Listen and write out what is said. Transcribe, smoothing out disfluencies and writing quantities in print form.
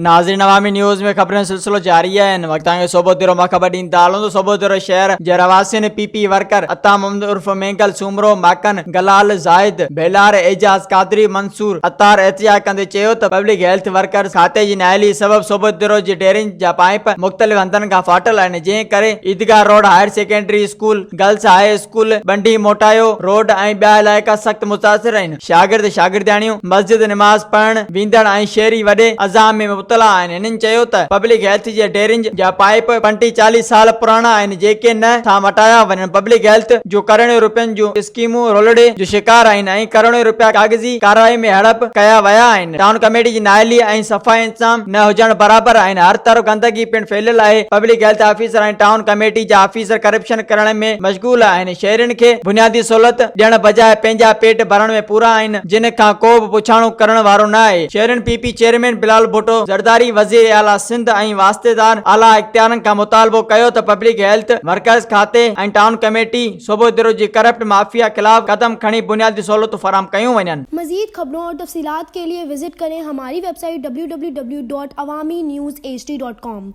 नाज़रीन, अवामी न्यूज़ में खबरें सिलसिलो जारी है। वक्त सोभودीरो मां ख़बर ॾींदा हलूं। सोभودीरो शहर जे रह्वासियुनि पीपी वर्कर अतामहमद उर्फ मयंगल, सोमरो, माकन, गलाल, ज़ाहिद, भेलार, एजाज, قادري, मंसूर, हतार एहतियात कंदे चयो त पब्लिक हेल्थ वर्कर खाते जी नाअहली सबब सोभودीरो जी डेरिंग जा पाइप मुख़्तलिफ़ हंधनि खां फाटल आहिनि, जंहिं करे ईदगाह road higher secondary school, girls high school, बंडी मोटायो रोड ऐं ॿिया इलाइक़ा सख़्त मुतासिर आहिनि। शागिर्द शागिर्दियाणियूं मस्जिद निमाज़ पढ़ण वेंदड़ ऐं शहरी वॾे अज़ाम में मुब्तला आहिनि। हिननि चयो त पब्लिक हेल्थ जे डेरिंग जा पाइप 35-40 साल पुराणा आहिनि, जेके न था मटाया वञनि। पब्लिक हेल्थ जो करोड़ों रुपयनि जूं स्कीमूं रोलड़े जो शिकार आहिनि ऐं करोड़ों रुपया कागज़ी कार्रवाई में हड़प कया विया आहिनि। टाउन कमेटी जी नाअहली ऐं सफ़ाई इंतजाम न हुजण बराबर आहिनि। हर तरफ़ गंदगी पिण फैलियल आहे। पब्लिक हेल्थ ऑफिसर ऐं टाउन कमेटी जा ऑफिसर करप्शन करण में मशगूल आहिनि। शहरियुनि खे बुनियादी सहूलियत ॾियण बजाए पंहिंजा पेट भरण में पूरा आहिनि, जिन खां को बि पुछाणो करण वारो न आहे। शहरियुनि पीपी चेयरमैन बिलाल भुट्टो ज़रदारी वज़ीर आला सिंध ऐं वास्तेदार आला इख्तियारनि खां मुतालबो कयो त पब्लिक हेल्थ वर्कर्स खाते ऐं टाउन कमेटी सोभودीरो जी करप्ट माफिया खिलाफ कदम खणी बुनियादी सहूलियत फराहम कयूं वञनि। मजीद खबरों और तफसीलात के लिए विजिट करें हमारी वेबसाइट www.awamiNewsHD.com।